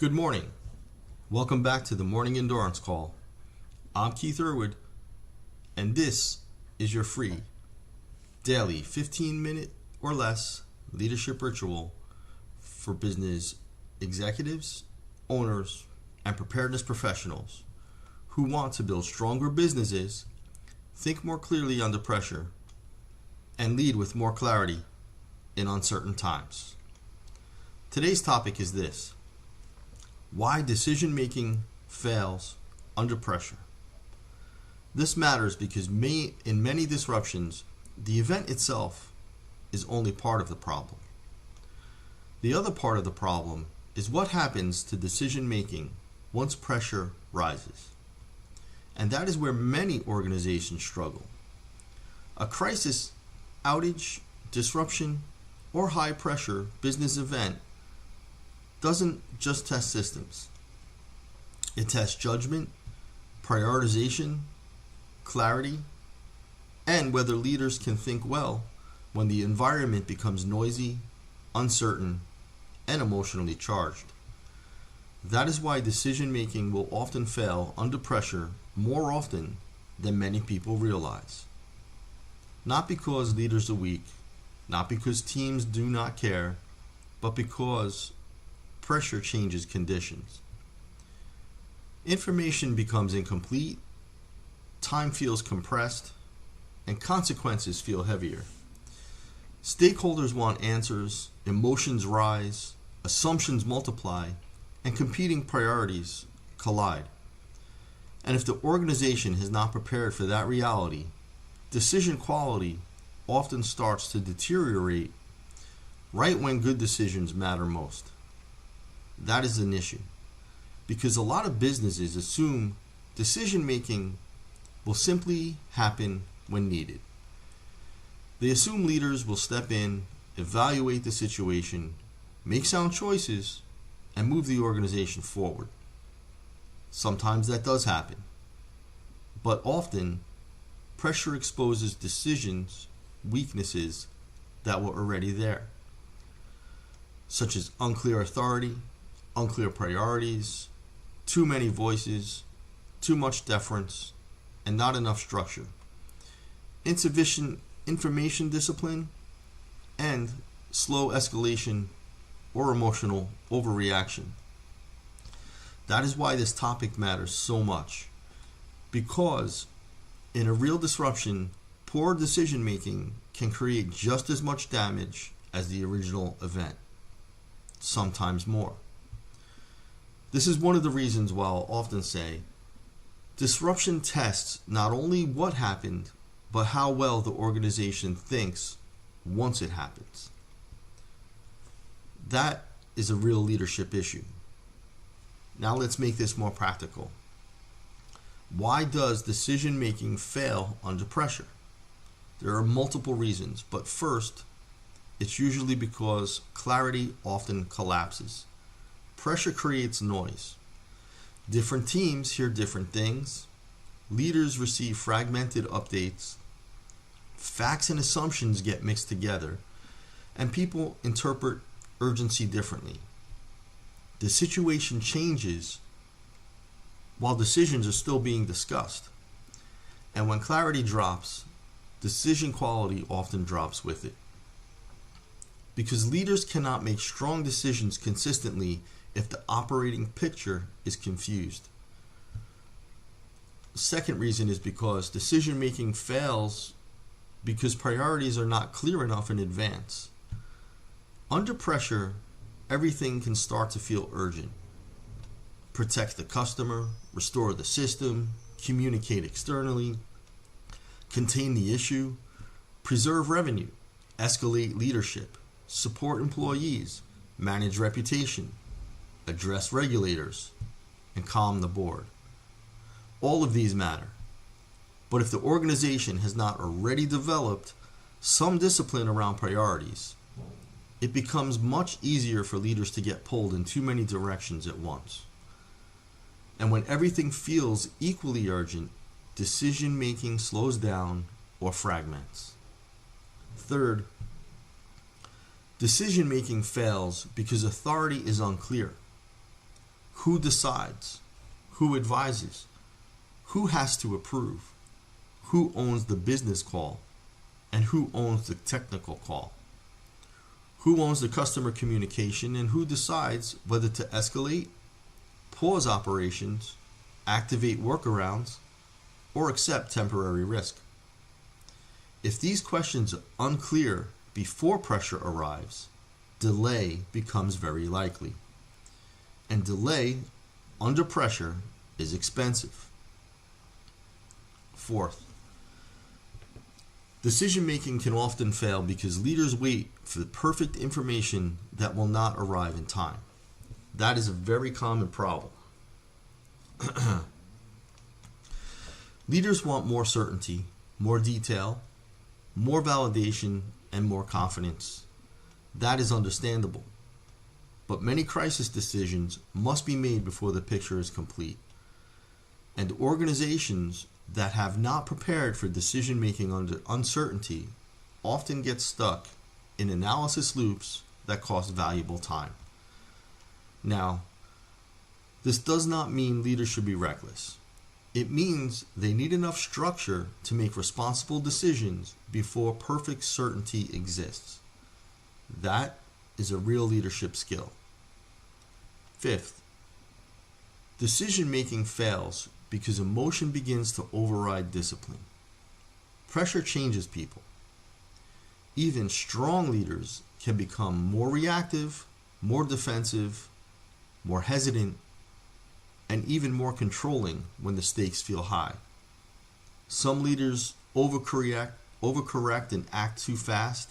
Good morning. Welcome back to the Morning Endurance Call. I'm Keith Erwood, and this is your free, daily 15-minute or less leadership ritual for business executives, owners, and preparedness professionals who want to build stronger businesses, think more clearly under pressure, and lead with more clarity in uncertain times. Today's topic is this: why decision-making fails under pressure. This matters because in many disruptions, the event itself is only part of the problem. The other part of the problem is what happens to decision-making once pressure rises. And that is where many organizations struggle. A crisis, outage, disruption, or high-pressure business event doesn't just test systems. It tests judgment, prioritization, clarity, and whether leaders can think well when the environment becomes noisy, uncertain, and emotionally charged. That is why decision-making will often fail under pressure more often than many people realize. Not because leaders are weak, not because teams do not care, but because pressure changes conditions. Information becomes incomplete, time feels compressed, and consequences feel heavier. Stakeholders want answers, emotions rise, assumptions multiply, and competing priorities collide. And if the organization has not prepared for that reality, decision quality often starts to deteriorate right when good decisions matter most. That is an issue, because a lot of businesses assume decision-making will simply happen when needed. They assume leaders will step in, evaluate the situation, make sound choices, and move the organization forward. Sometimes that does happen, but often pressure exposes decisions, weaknesses that were already there, such as unclear authority, unclear priorities, too many voices, too much deference, and not enough structure, insufficient information discipline, and slow escalation or emotional overreaction. That is why this topic matters so much, because in a real disruption, poor decision making can create just as much damage as the original event, sometimes more. This is one of the reasons why I'll often say, disruption tests not only what happened, but how well the organization thinks once it happens. That is a real leadership issue. Now let's make this more practical. Why does decision making fail under pressure? There are multiple reasons, but first, it's usually because clarity often collapses. Pressure creates noise. Different teams hear different things. Leaders receive fragmented updates. Facts and assumptions get mixed together, and people interpret urgency differently. The situation changes while decisions are still being discussed. And when clarity drops, decision quality often drops with it. Because leaders cannot make strong decisions consistently if the operating picture is confused. The second reason is because decision making fails because priorities are not clear enough in advance. Under pressure, everything can start to feel urgent. Protect the customer, restore the system, communicate externally, contain the issue, preserve revenue, escalate leadership, support employees, manage reputation, address regulators, and calm the board. All of these matter. But if the organization has not already developed some discipline around priorities, it becomes much easier for leaders to get pulled in too many directions at once. And when everything feels equally urgent, decision-making slows down or fragments. Third, decision-making fails because authority is unclear. Who decides? Who advises? Who has to approve? Who owns the business call? And who owns the technical call? Who owns the customer communication, and who decides whether to escalate, pause operations, activate workarounds, or accept temporary risk? If these questions are unclear before pressure arrives, delay becomes very likely. And delay under pressure is expensive. Fourth, decision making can often fail because leaders wait for the perfect information that will not arrive in time. That is a very common problem. Leaders want more certainty, more detail, more validation, and more confidence. That is understandable. But many crisis decisions must be made before the picture is complete. And organizations that have not prepared for decision making under uncertainty often get stuck in analysis loops that cost valuable time. Now, this does not mean leaders should be reckless. It means they need enough structure to make responsible decisions before perfect certainty exists. That is a real leadership skill. Fifth, decision making fails because emotion begins to override discipline. Pressure changes people. Even strong leaders can become more reactive, more defensive, more hesitant, and even more controlling when the stakes feel high. Some leaders overcorrect and act too fast,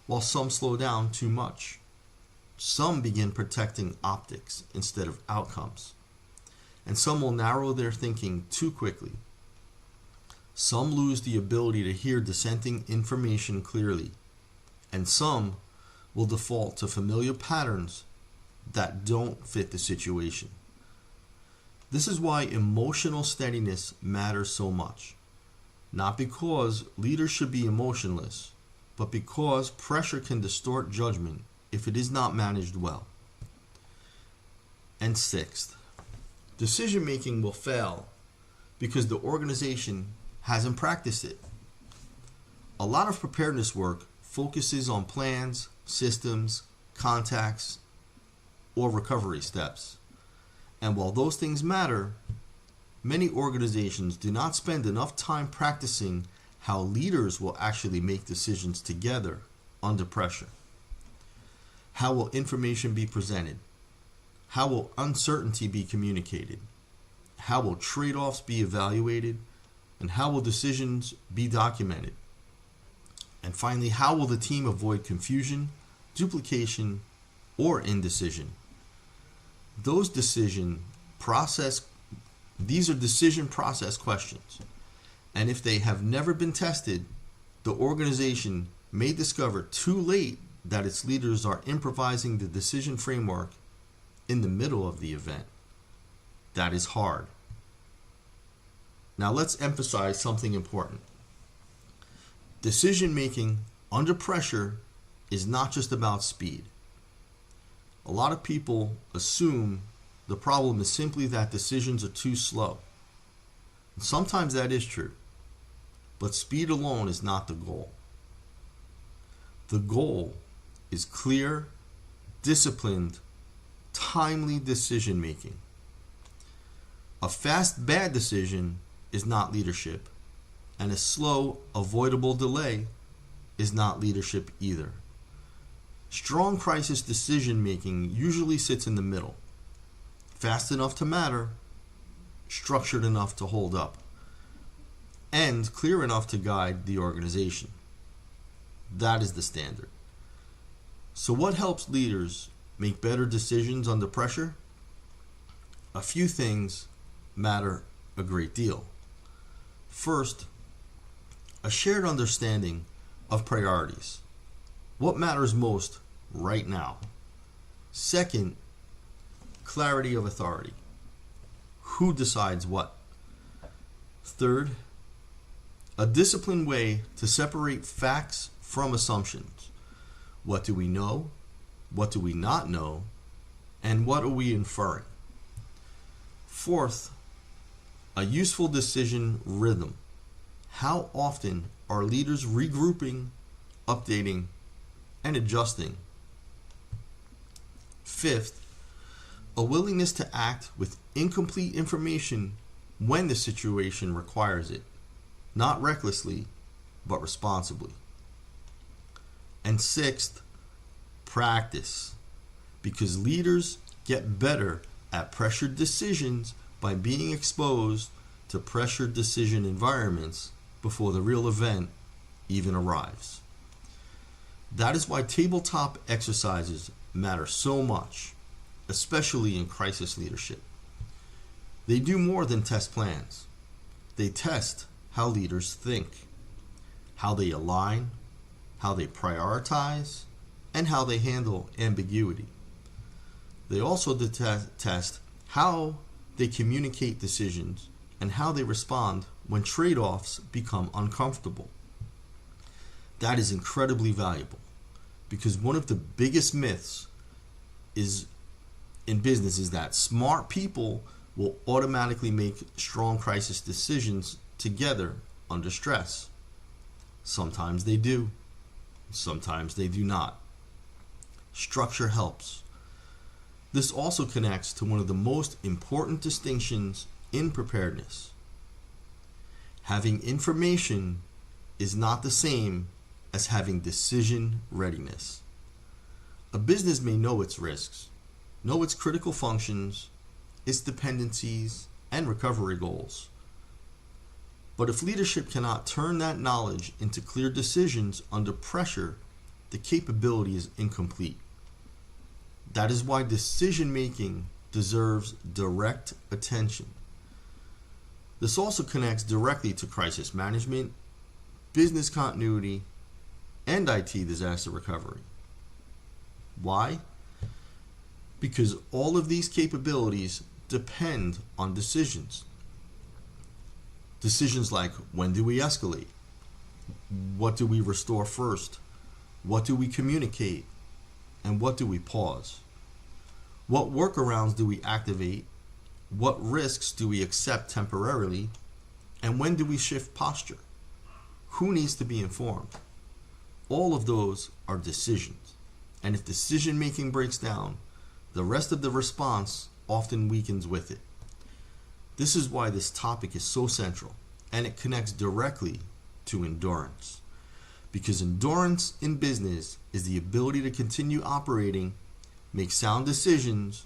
while some slow down too much. Some begin protecting optics instead of outcomes, and some will narrow their thinking too quickly. Some lose the ability to hear dissenting information clearly, and some will default to familiar patterns that don't fit the situation. This is why emotional steadiness matters so much. Not because leaders should be emotionless, but because pressure can distort judgment if it is not managed well. And sixth, decision making will fail because the organization hasn't practiced it. A lot of preparedness work focuses on plans, systems, contacts, or recovery steps. And while those things matter, many organizations do not spend enough time practicing how leaders will actually make decisions together under pressure. How will information be presented? How will uncertainty be communicated? How will trade-offs be evaluated? And how will decisions be documented? And finally, how will the team avoid confusion, duplication, or indecision? These are decision process questions. And if they have never been tested, the organization may discover too late that its leaders are improvising the decision framework in the middle of the event. That is hard. Now let's emphasize something important. Decision making under pressure is not just about speed. A lot of people assume the problem is simply that decisions are too slow. And sometimes that is true, but speed alone is not the goal. The goal is clear, disciplined, timely decision making. A fast, bad decision is not leadership, and a slow, avoidable delay is not leadership either. Strong crisis decision making usually sits in the middle, fast enough to matter, structured enough to hold up, and clear enough to guide the organization. That is the standard. So what helps leaders make better decisions under pressure? A few things matter a great deal. First, a shared understanding of priorities. What matters most right now? Second, clarity of authority. Who decides what? Third, a disciplined way to separate facts from assumptions. What do we know? What do we not know? And what are we inferring? Fourth, a useful decision rhythm. How often are leaders regrouping, updating, and adjusting? Fifth, a willingness to act with incomplete information when the situation requires it, not recklessly, but responsibly. And sixth, practice, because leaders get better at pressured decisions by being exposed to pressured decision environments before the real event even arrives. That is why tabletop exercises matter so much, especially in crisis leadership. They do more than test plans. They test how leaders think, how they align, how they prioritize, and how they handle ambiguity. They also test how they communicate decisions and how they respond when trade-offs become uncomfortable. That is incredibly valuable, because one of the biggest myths in business is that smart people will automatically make strong crisis decisions together under stress. Sometimes they do, sometimes they do not. Structure helps. This also connects to one of the most important distinctions in preparedness. Having information is not the same as having decision readiness. A business may know its risks, know its critical functions, its dependencies, and recovery goals. But if leadership cannot turn that knowledge into clear decisions under pressure, the capability is incomplete. That is why decision making deserves direct attention. This also connects directly to crisis management, business continuity, and IT disaster recovery. Why? Because all of these capabilities depend on decisions. Decisions like, when do we escalate? What do we restore first? What do we communicate? And what do we pause? What workarounds do we activate? What risks do we accept temporarily? And when do we shift posture? Who needs to be informed? All of those are decisions. And if decision making breaks down, the rest of the response often weakens with it. This is why this topic is so central, and it connects directly to endurance. Because endurance in business is the ability to continue operating, make sound decisions,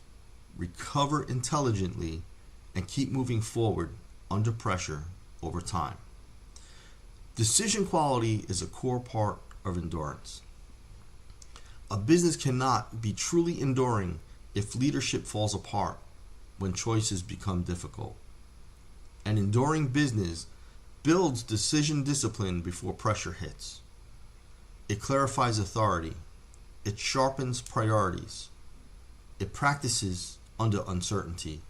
recover intelligently, and keep moving forward under pressure over time. Decision quality is a core part of endurance. A business cannot be truly enduring if leadership falls apart when choices become difficult. An enduring business builds decision discipline before pressure hits. It clarifies authority. It sharpens priorities. It practices under uncertainty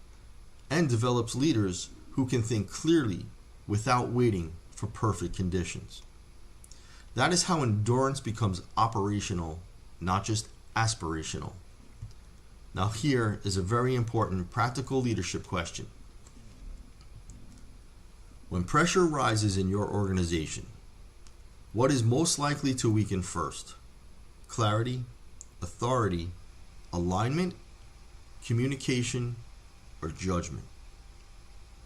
and develops leaders who can think clearly without waiting for perfect conditions. That is how endurance becomes operational, not just aspirational. Now here is a very important practical leadership question. When pressure rises in your organization, what is most likely to weaken first? Clarity, authority, alignment, communication, or judgment?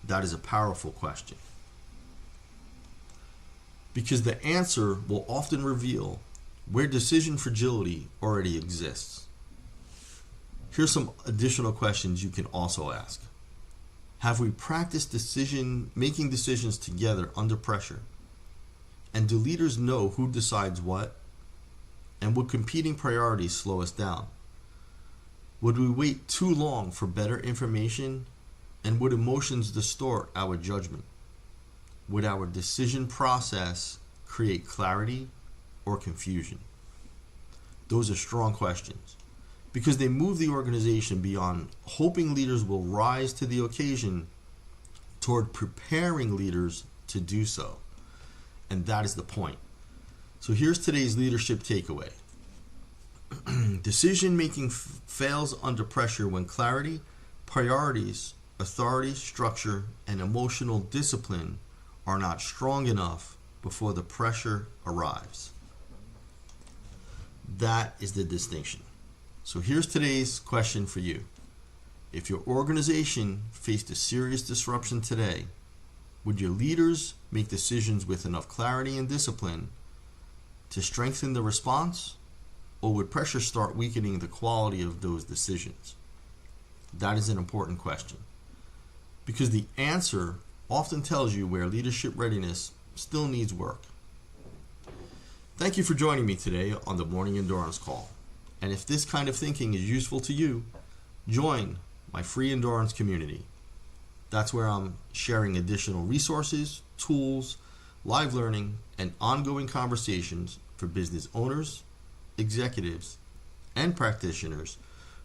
That is a powerful question. Because the answer will often reveal where decision fragility already exists. Here's some additional questions you can also ask. Have we practiced making decisions together under pressure? And do leaders know who decides what? And would competing priorities slow us down? Would we wait too long for better information? And would emotions distort our judgment? Would our decision process create clarity or confusion? Those are strong questions, because they move the organization beyond hoping leaders will rise to the occasion toward preparing leaders to do so. And that is the point. So here's today's leadership takeaway. Decision making fails under pressure when clarity, priorities, authority, structure, and emotional discipline are not strong enough before the pressure arrives. That is the distinction. So here's today's question for you. If your organization faced a serious disruption today, would your leaders make decisions with enough clarity and discipline to strengthen the response, or would pressure start weakening the quality of those decisions? That is an important question, because the answer often tells you where leadership readiness still needs work. Thank you for joining me today on the Morning Endurance Call. And if this kind of thinking is useful to you, join my free endurance community. That's where I'm sharing additional resources, tools, live learning, and ongoing conversations for business owners, executives, and practitioners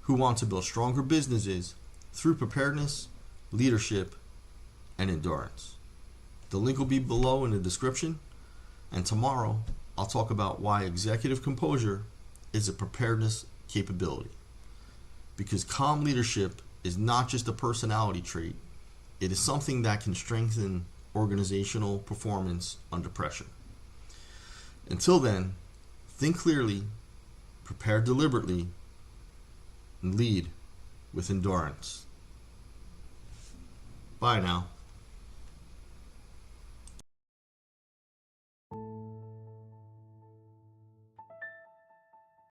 who want to build stronger businesses through preparedness, leadership, and endurance. The link will be below in the description, and tomorrow I'll talk about why executive composure is a preparedness capability. Because calm leadership is not just a personality trait, it is something that can strengthen organizational performance under pressure. Until then, think clearly, prepare deliberately, and lead with endurance. Bye now.